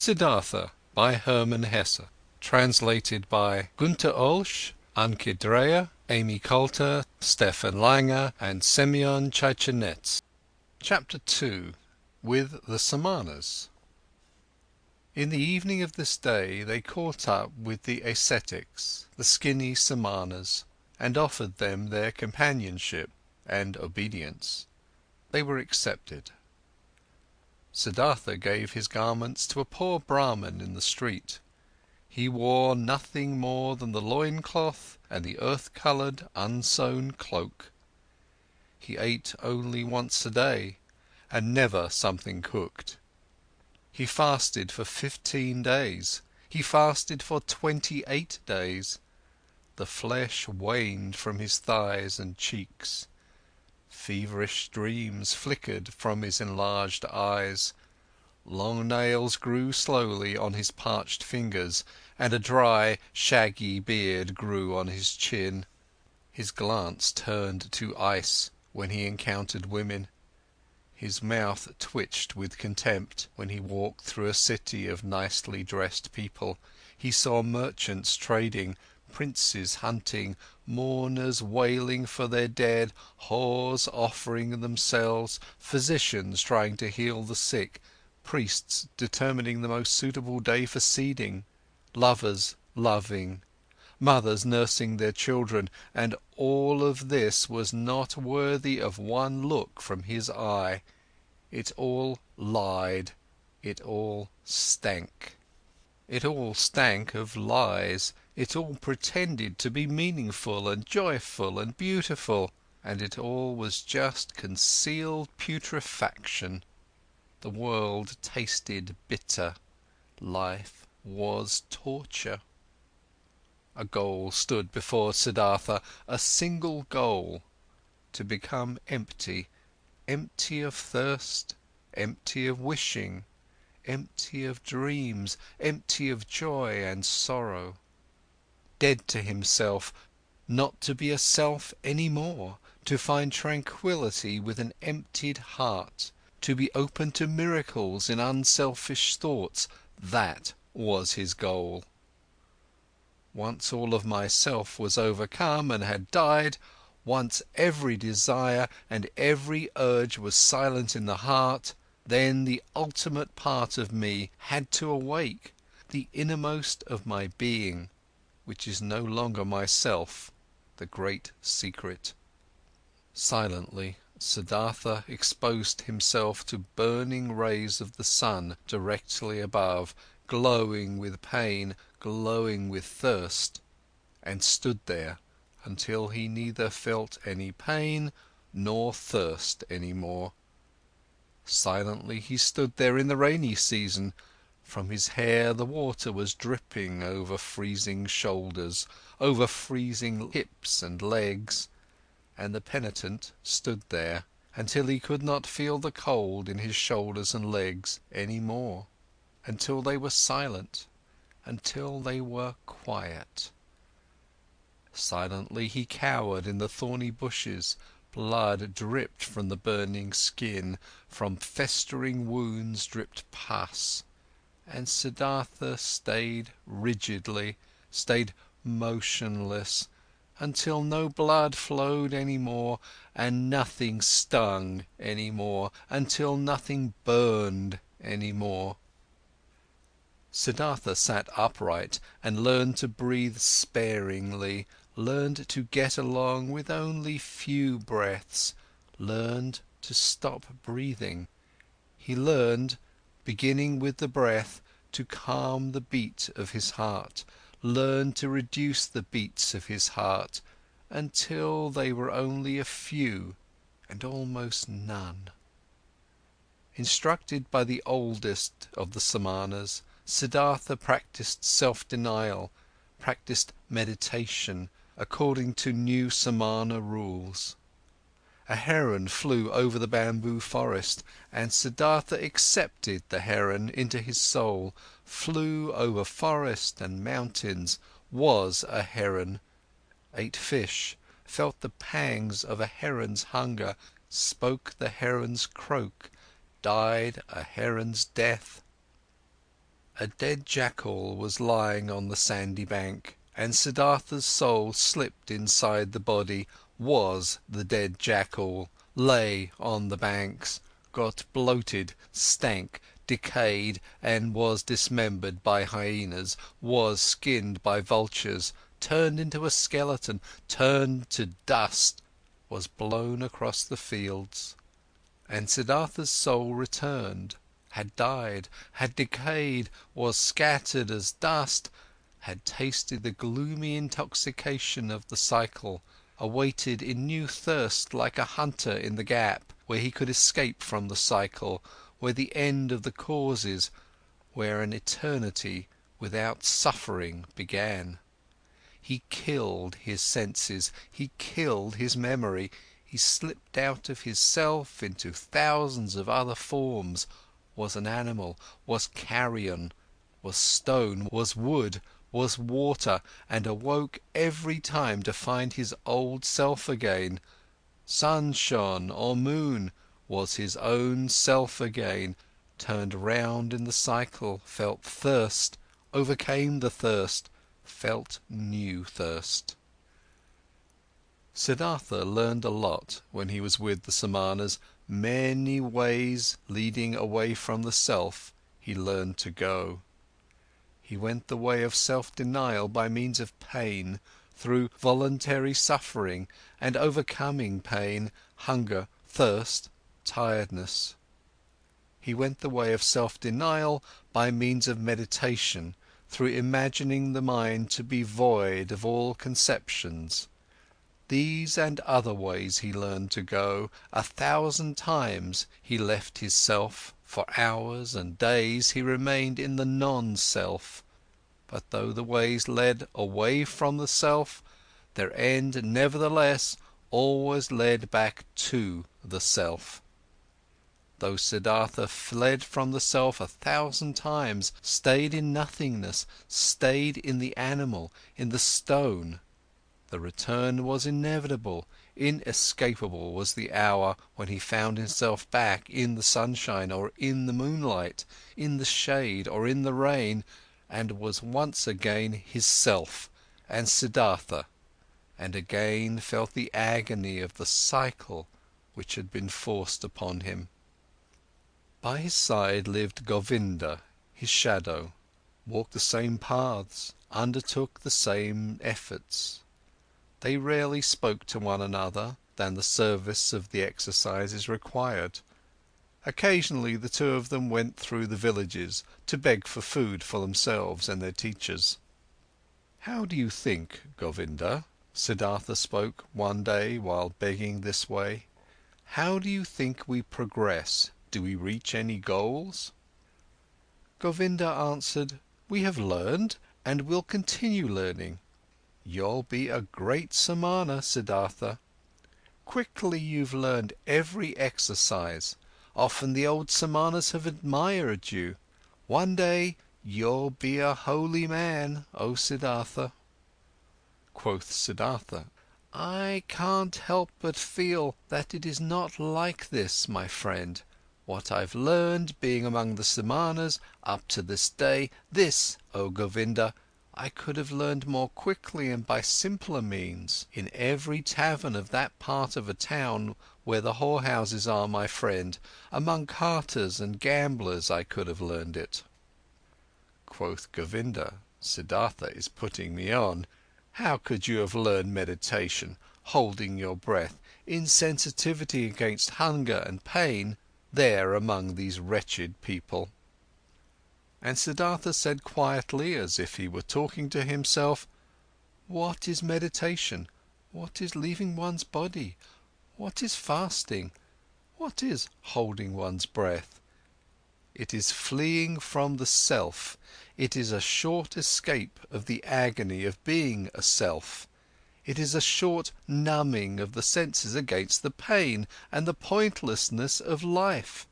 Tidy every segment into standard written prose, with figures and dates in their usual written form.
SIDDHARTHA by Hermann Hesse. Translated by Günter Oelsch, Anke Dreyer, Amy Coulter, Stefan Langer and Semyon Tchaitchenets. Chapter 2. With the Samanas. In the evening of this day they caught up with the ascetics, the skinny Samanas, and offered them their companionship and obedience. They were accepted. Siddhartha gave his garments to a poor Brahman in the street. He wore nothing more than the loincloth and the earth-coloured, unsewn cloak. He ate only once a day, and never something cooked. He fasted for 15 days. He fasted for 28 days. The flesh waned from his thighs and cheeks. Feverish dreams flickered from his enlarged eyes. Long nails grew slowly on his parched fingers, and a dry, shaggy beard grew on his chin. His glance turned to ice when he encountered women. His mouth twitched with contempt when he walked through a city of nicely dressed people. He saw merchants trading, princes hunting, mourners wailing for their dead, whores offering themselves, physicians trying to heal the sick, priests determining the most suitable day for seeding, lovers loving, mothers nursing their children, and all of this was not worthy of one look from his eye. It all lied, it all stank. It all stank of lies, it all pretended to be meaningful and joyful and beautiful, and it all was just concealed putrefaction. The world tasted bitter, life was torture. A goal stood before Siddhartha, a single goal: to become empty, empty of thirst, empty of wishing, empty of dreams, empty of joy and sorrow. Dead to himself, not to be a self any more, to find tranquility with an emptied heart, to be open to miracles in unselfish thoughts, that was his goal. Once all of myself was overcome and had died, once every desire and every urge was silent in the heart, then the ultimate part of me had to awake, the innermost of my being, which is no longer myself, the great secret. Silently, Siddhartha exposed himself to burning rays of the sun directly above, glowing with pain, glowing with thirst, and stood there until he neither felt any pain nor thirst any more. Silently he stood there in the rainy season. From his hair the water was dripping over freezing shoulders, over freezing hips and legs, and the penitent stood there until he could not feel the cold in his shoulders and legs any more, until they were silent, until they were quiet. Silently he cowered in the thorny bushes, blood dripped from the burning skin, from festering wounds dripped pus, and Siddhartha stayed rigidly, stayed motionless, until no blood flowed any more and nothing stung any more, until nothing burned any more. Siddhartha sat upright and learned to breathe sparingly, learned to get along with only few breaths, learned to stop breathing. He learned, beginning with the breath, to calm the beat of his heart, learned to reduce the beats of his heart, until they were only a few and almost none. Instructed by the oldest of the Samanas, Siddhartha practiced self-denial, practiced meditation, according to new Samana rules. A heron flew over the bamboo forest, and Siddhartha accepted the heron into his soul, flew over forest and mountains, was a heron, ate fish, felt the pangs of a heron's hunger, spoke the heron's croak, died a heron's death. A dead jackal was lying on the sandy bank, and Siddhartha's soul slipped inside the body, was the dead jackal, lay on the banks, got bloated, stank, decayed, and was dismembered by hyenas, was skinned by vultures, turned into a skeleton, turned to dust, was blown across the fields. And Siddhartha's soul returned, had died, had decayed, was scattered as dust, had tasted the gloomy intoxication of the cycle, awaited in new thirst like a hunter in the gap, where he could escape from the cycle, where the end of the causes, where an eternity without suffering began. He killed his senses, he killed his memory, he slipped out of his self into thousands of other forms, was an animal, was carrion, was stone, was wood, was water, and awoke every time to find his old self again. Sun shone or moon, was his own self again, turned round in the cycle, felt thirst, overcame the thirst, felt new thirst. Siddhartha learned a lot when he was with the Samanas. Many ways leading away from the self he learned to go. He went the way of self-denial by means of pain, through voluntary suffering and overcoming pain, hunger, thirst, tiredness. He went the way of self-denial by means of meditation, through imagining the mind to be void of all conceptions. These and other ways he learned to go. 1,000 times he left his self, for hours and days he remained in the non-self. But though the ways led away from the self, their end nevertheless always led back to the self. Though Siddhartha fled from the self 1,000 times, stayed in nothingness, stayed in the animal, in the stone, the return was inevitable, inescapable was the hour when he found himself back in the sunshine or in the moonlight, in the shade or in the rain, and was once again his self and Siddhartha, and again felt the agony of the cycle which had been forced upon him. By his side lived Govinda, his shadow, walked the same paths, undertook the same efforts. They rarely spoke to one another than the service of the exercises required. Occasionally the two of them went through the villages to beg for food for themselves and their teachers. "How do you think, Govinda," Siddhartha spoke one day while begging this way, "how do you think we progress? Do we reach any goals?" Govinda answered, "We have learned and will continue learning." "You'll be a great Samana, Siddhartha. Quickly you've learned every exercise. Often the old Samanas have admired you. One day you'll be a holy man, O Siddhartha." Quoth Siddhartha, "I can't help but feel that it is not like this, my friend. What I've learned, being among the Samanas, up to this day, this, O Govinda, I could have learned more quickly and by simpler means. In every tavern of that part of a town where the whorehouses are, my friend, among carters and gamblers I could have learned it." Quoth Govinda, "Siddhartha is putting me on. How could you have learned meditation, holding your breath, insensitivity against hunger and pain, there among these wretched people?" And Siddhartha said quietly, as if he were talking to himself, "What is meditation? What is leaving one's body? What is fasting? What is holding one's breath? It is fleeing from the self, it is a short escape of the agony of being a self, it is a short numbing of the senses against the pain and the pointlessness of life.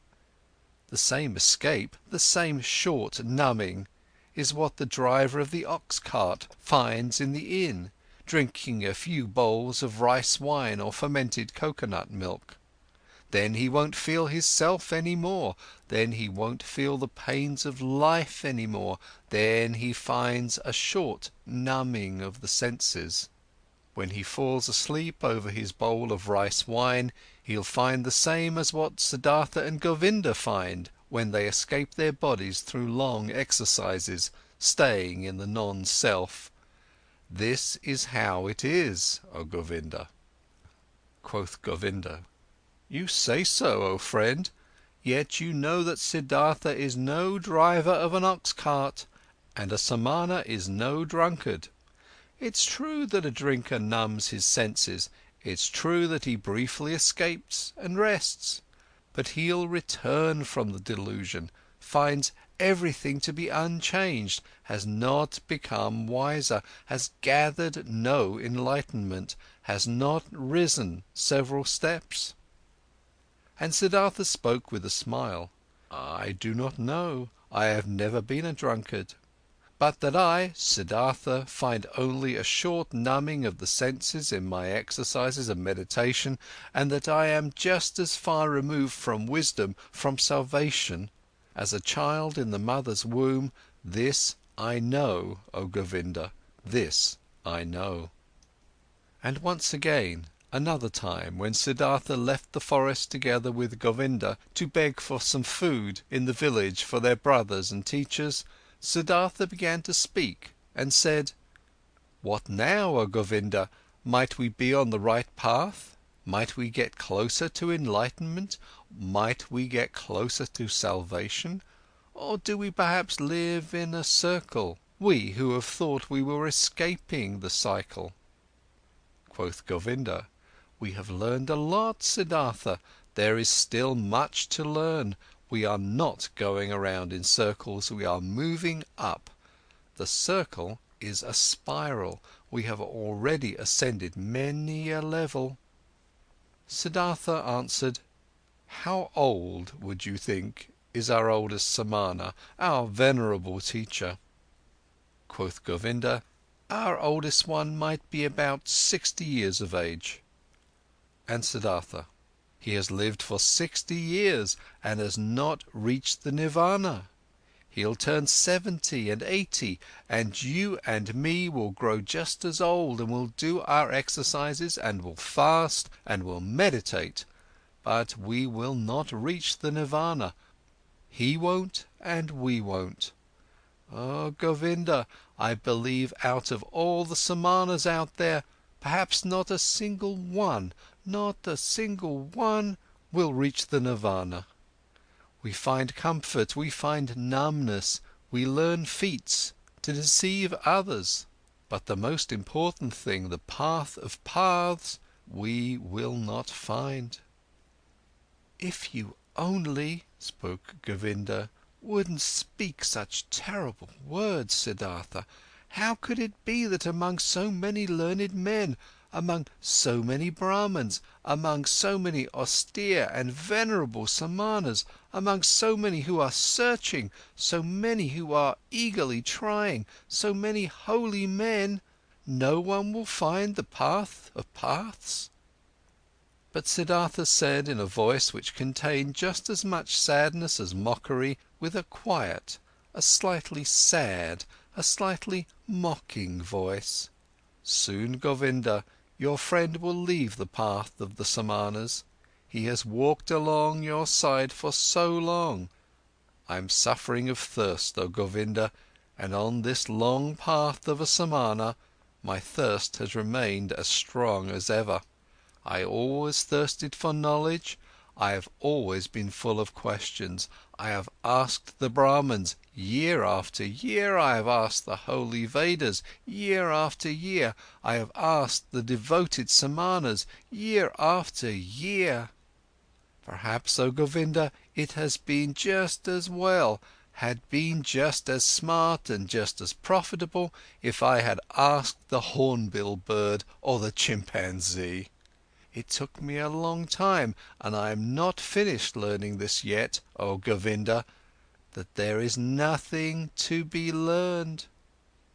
The same escape, the same short numbing, is what the driver of the ox cart finds in the inn, drinking a few bowls of rice wine or fermented coconut milk. Then he won't feel his self anymore, then he won't feel the pains of life anymore, then he finds a short numbing of the senses. When he falls asleep over his bowl of rice wine, he'll find the same as what Siddhartha and Govinda find when they escape their bodies through long exercises, staying in the non-self. This is how it is, O Govinda. Quoth Govinda: "You say so, O friend, yet you know that Siddhartha is no driver of an ox cart, and a Samana is no drunkard. It's true that a drinker numbs his senses, it's true that he briefly escapes and rests, but he'll return from the delusion, finds everything to be unchanged, has not become wiser, has gathered no enlightenment, has not risen several steps." And Siddhartha spoke with a smile: "I do not know, I have never been a drunkard. But that I, Siddhartha, find only a short numbing of the senses in my exercises of meditation, and that I am just as far removed from wisdom, from salvation, as a child in the mother's womb, this I know, O Govinda, this I know." And once again, another time, when Siddhartha left the forest together with Govinda to beg for some food in the village for their brothers and teachers, Siddhartha began to speak and said: "What now, O Govinda? Might we be on the right path? Might we get closer to enlightenment? Might we get closer to salvation? Or do we perhaps live in a circle, we who have thought we were escaping the cycle?" Quoth Govinda: "We have learned a lot, Siddhartha, there is still much to learn. We are not going around in circles, we are moving up. The circle is a spiral, we have already ascended many a level." Siddhartha answered: "How old, would you think, is our oldest Samana, our venerable teacher?" Quoth Govinda: "Our oldest one might be about 60 years of age." And Siddhartha: "He has lived for 60 years and has not reached the nirvana. He'll turn 70 and 80, and you and me will grow just as old and will do our exercises and will fast and will meditate, but we will not reach the nirvana. He won't and we won't. Oh Govinda, I believe out of all the Samanas out there, perhaps not a single one, not a single one will reach the nirvana. We find comfort, we find numbness, we learn feats to deceive others, but the most important thing, the path of paths, we will not find." "If you only," spoke Govinda, "wouldn't speak such terrible words, Siddhartha! How could it be that among so many learned men, among so many Brahmans, among so many austere and venerable Samanas, among so many who are searching, so many who are eagerly trying, so many holy men, no one will find the path of paths?" But Siddhartha said in a voice which contained just as much sadness as mockery, with a quiet, a slightly sad, a slightly mocking voice: "Soon, Govinda, your friend will leave the path of the Samanas. He has walked along your side for so long. I'm suffering of thirst, O Govinda, and on this long path of a Samana, my thirst has remained as strong as ever. I always thirsted for knowledge, I have always been full of questions, I have asked the Brahmans, year after year I have asked the holy Vedas, year after year I have asked the devoted Samanas, year after year. Perhaps, O Govinda, it has been just as well, had been just as smart and just as profitable if I had asked the hornbill bird or the chimpanzee. It took me a long time, and I am not finished learning this yet, O Govinda, that there is nothing to be learned.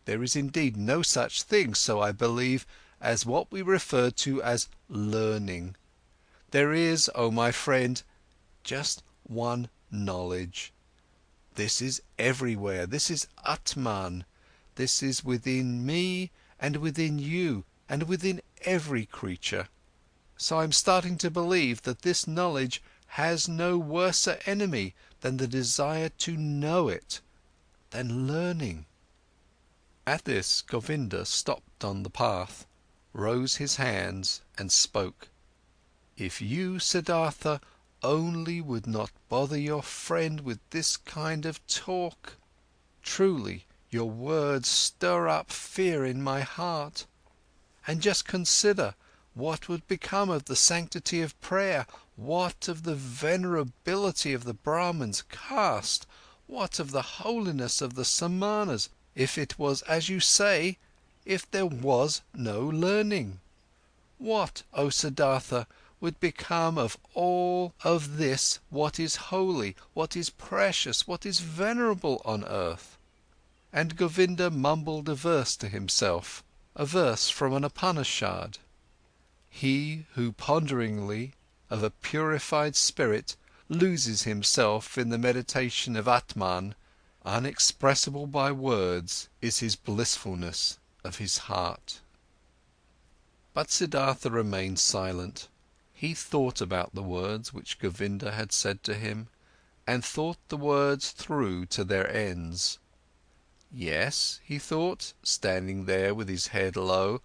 There is indeed no such thing, so I believe, as what we refer to as learning. There is, oh my friend, just one knowledge. This is everywhere, this is Atman, this is within me and within you and within every creature. So I'm starting to believe that this knowledge has no worser enemy than the desire to know it, than learning. At this, Govinda stopped on the path, rose his hands and spoke. If you, Siddhartha, only would not bother your friend with this kind of talk. Truly, your words stir up fear in my heart. And just consider, what would become of the sanctity of prayer? What of the venerability of the Brahman's caste? What of the holiness of the Samanas, if it was as you say, if there was no learning? What, O Siddhartha, would become of all of this what is holy, what is precious, what is venerable on earth? And Govinda mumbled a verse to himself, a verse from an Upanishad. He who ponderingly, of a purified spirit, loses himself in the meditation of Atman, unexpressible by words is his blissfulness of his heart. But Siddhartha remained silent. He thought about the words which Govinda had said to him, and thought the words through to their ends. Yes, he thought, standing there with his head low,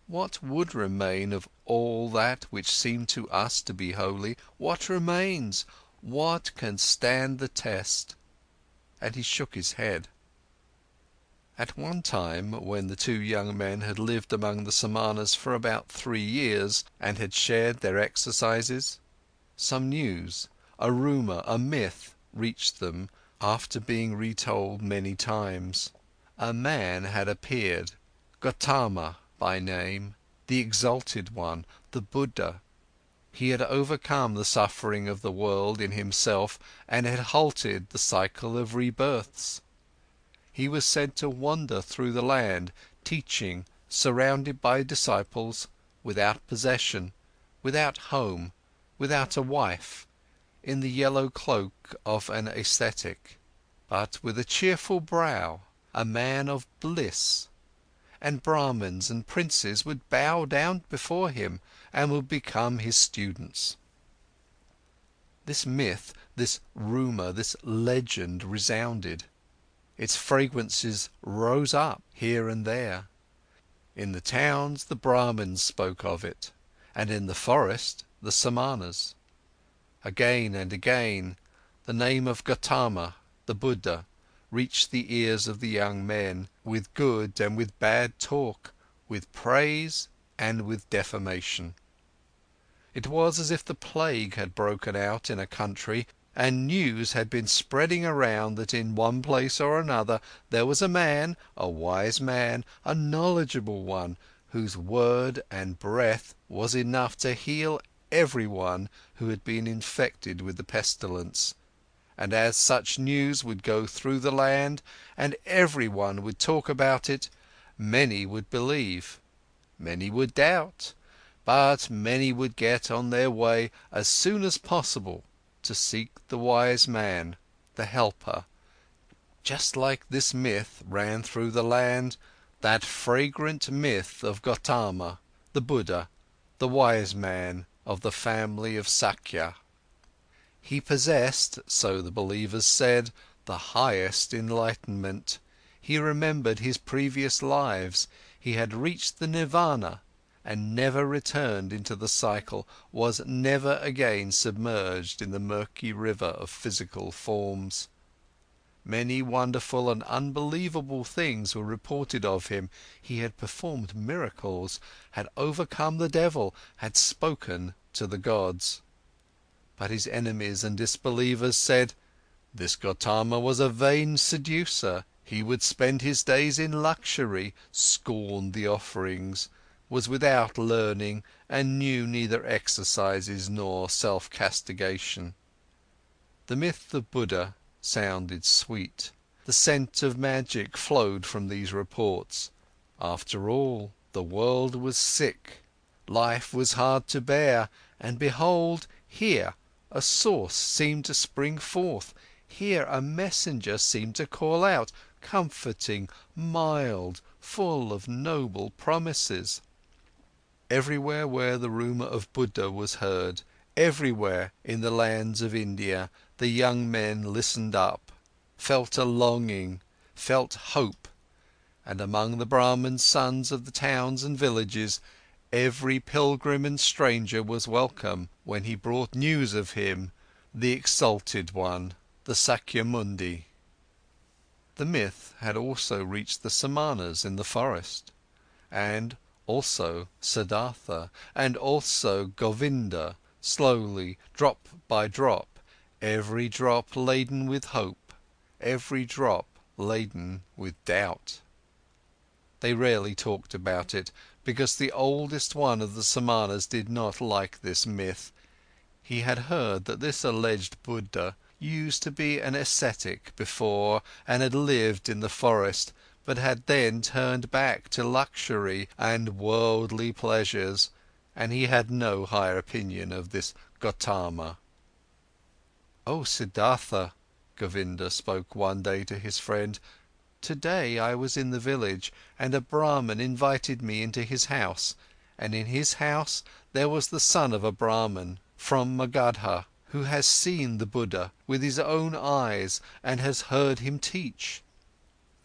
what would remain of all that which seemed to us to be holy? What remains? What can stand the test? And he shook his head. At one time, when the two young men had lived among the Samanas for about 3 years and had shared their exercises, some news, a rumour, a myth reached them after being retold many times. A man had appeared, Gautama by name, the exalted one, the Buddha. He had overcome the suffering of the world in himself and had halted the cycle of rebirths. He was said to wander through the land, teaching, surrounded by disciples, without possession, without home, without a wife, in the yellow cloak of an ascetic, but with a cheerful brow, a man of bliss. And Brahmins and princes would bow down before him and would become his students. This myth, this rumour, this legend resounded. Its fragrances rose up here and there. In the towns, the Brahmins spoke of it, and in the forest, the Samanas. Again and again, the name of Gautama, the Buddha, reached the ears of the young men, with good and with bad talk, with praise and with defamation. It was as if the plague had broken out in a country, and news had been spreading around that in one place or another there was a man, a wise man, a knowledgeable one, whose word and breath was enough to heal everyone who had been infected with the pestilence. And as such news would go through the land, and everyone would talk about it, many would believe, many would doubt, but many would get on their way as soon as possible to seek the wise man, the helper. Just like this myth ran through the land, that fragrant myth of Gautama, the Buddha, the wise man of the family of Sakya. He possessed, so the believers said, the highest enlightenment. He remembered his previous lives, he had reached the nirvana and never returned into the cycle, was never again submerged in the murky river of physical forms. Many wonderful and unbelievable things were reported of him. He had performed miracles, had overcome the devil, had spoken to the gods. But his enemies and disbelievers said, this Gautama was a vain seducer, he would spend his days in luxury, scorned the offerings, was without learning and knew neither exercises nor self-castigation. The myth of Buddha sounded sweet. The scent of magic flowed from these reports. After all, the world was sick, life was hard to bear, And behold, here a source seemed to spring forth, here a messenger seemed to call out, comforting, mild, full of noble promises. Everywhere where the rumour of Buddha was heard, everywhere in the lands of India, the young men listened up, felt a longing, felt hope, and among the Brahmins' sons of the towns and villages, every pilgrim and stranger was welcome when he brought news of him, the exalted one, the Sakyamundi. The myth had also reached the Samanas in the forest, and also Siddhartha, and also Govinda, slowly, drop by drop, every drop laden with hope, every drop laden with doubt. They rarely talked about it, because the oldest one of the Samanas did not like this myth. He had heard that this alleged Buddha used to be an ascetic before and had lived in the forest, but had then turned back to luxury and worldly pleasures, and he had no high opinion of this Gautama. "Oh Siddhartha," Govinda spoke one day to his friend, "today I was in the village and a Brahman invited me into his house, and in his house there was the son of a Brahman from Magadha, who has seen the Buddha with his own eyes and has heard him teach.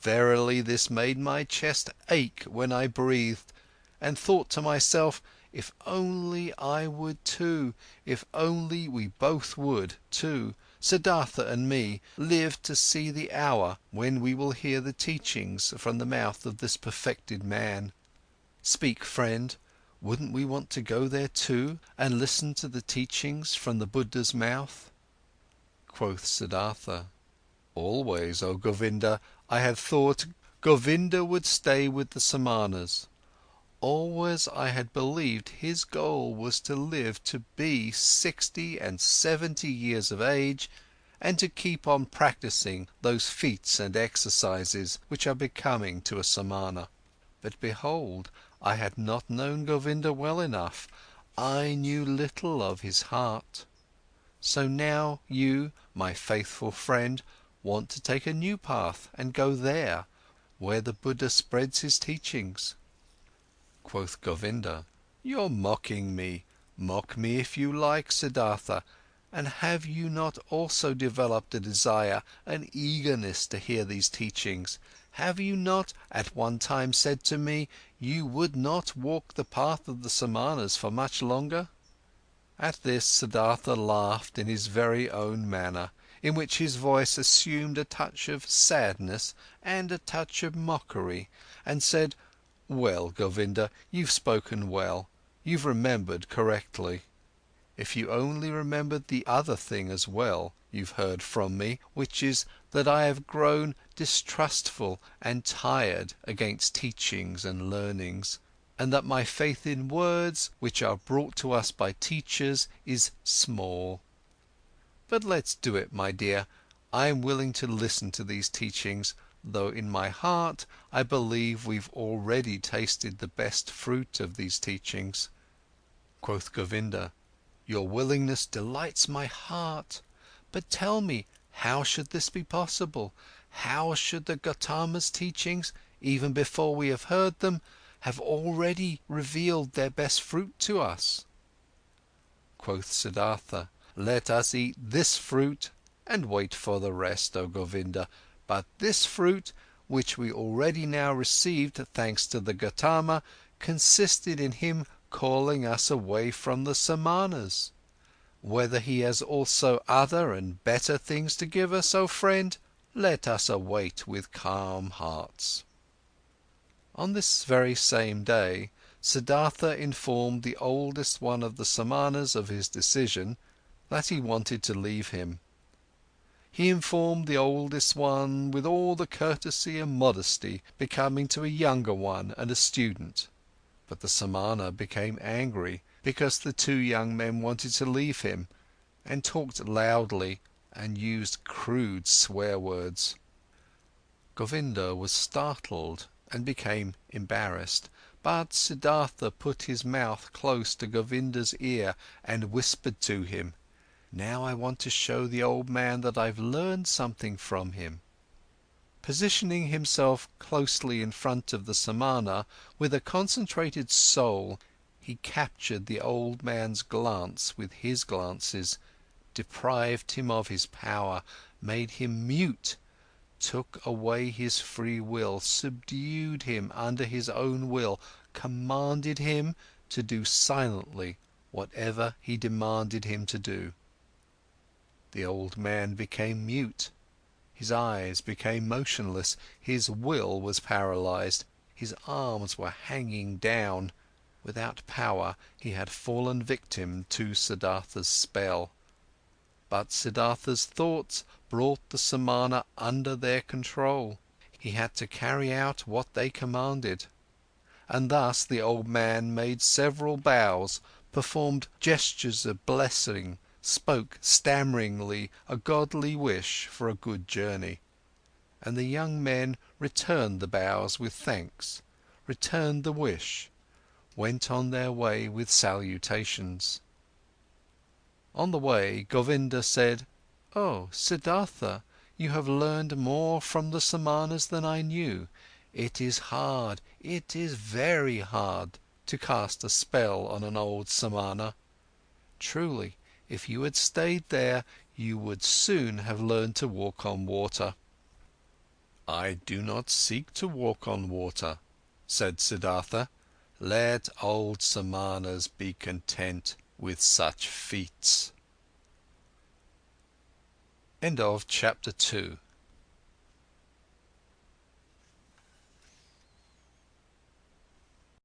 Verily, this made my chest ache when I breathed, and thought to myself, if only I would too, if only we both would too, Siddhartha and me, live to see the hour when we will hear the teachings from the mouth of this perfected man. Speak, friend, wouldn't we want to go there too and listen to the teachings from the Buddha's mouth?" Quoth Siddhartha, "Always, oh Govinda, I had thought Govinda would stay with the Samanas. Always I had believed his goal was to live to be 60 and 70 years of age and to keep on practicing those feats and exercises which are becoming to a Samana. But behold, I had not known Govinda well enough, I knew little of his heart. So now you, my faithful friend, want to take a new path and go there, where the Buddha spreads his teachings." Quoth Govinda, "You're mocking me. Mock me if you like, Siddhartha. And have you not also developed a desire, an eagerness to hear these teachings? Have you not at one time said to me, you would not walk the path of the Samanas for much longer?" At this, Siddhartha laughed in his very own manner, in which his voice assumed a touch of sadness and a touch of mockery, and said, "Well, Govinda, you've spoken well, you've remembered correctly. If you only remembered the other thing as well, you've heard from me, which is that I have grown distrustful and tired against teachings and learnings, and that my faith in words, which are brought to us by teachers, is small. But let's do it, my dear, I am willing to listen to these teachings, though in my heart I believe we've already tasted the best fruit of these teachings." Quoth Govinda, "Your willingness delights my heart. But tell me, how should this be possible? How should the Gautama's teachings, even before we have heard them, have already revealed their best fruit to us?" Quoth Siddhartha, "Let us eat this fruit and wait for the rest, oh Govinda. But this fruit, which we already now received thanks to the Gautama, consisted in him calling us away from the Samanas. Whether he has also other and better things to give us, oh friend, let us await with calm hearts." On this very same day, Siddhartha informed the oldest one of the Samanas of his decision, that he wanted to leave him. He informed the oldest one with all the courtesy and modesty becoming to a younger one and a student. But the Samana became angry, because the two young men wanted to leave him, and talked loudly and used crude swear words. Govinda was startled and became embarrassed, But Siddhartha put his mouth close to Govinda's ear and whispered to him, "Now I want to show the old man that I've learned something from him." Positioning himself closely in front of the samana, with a concentrated soul, he captured the old man's glance with his glances, deprived him of his power, made him mute, took away his free will, subdued him under his own will, commanded him to do silently whatever he demanded him to do. The old man became mute, his eyes became motionless, his will was paralyzed, his arms were hanging down, without power he had fallen victim to Siddhartha's spell. But Siddhartha's thoughts brought the samana under their control, he had to carry out what they commanded. And thus the old man made several bows, performed gestures of blessing, spoke stammeringly a godly wish for a good journey. And the young men returned the bows with thanks, returned the wish, went on their way with salutations. On the way, Govinda said, "Oh, Siddhartha, you have learned more from the samanas than I knew. It is hard, it is very hard to cast a spell on an old samana. Truly, if you had stayed there, you would soon have learned to walk on water." "I do not seek to walk on water," said Siddhartha. "Let old samanas be content with such feats." End of chapter 2.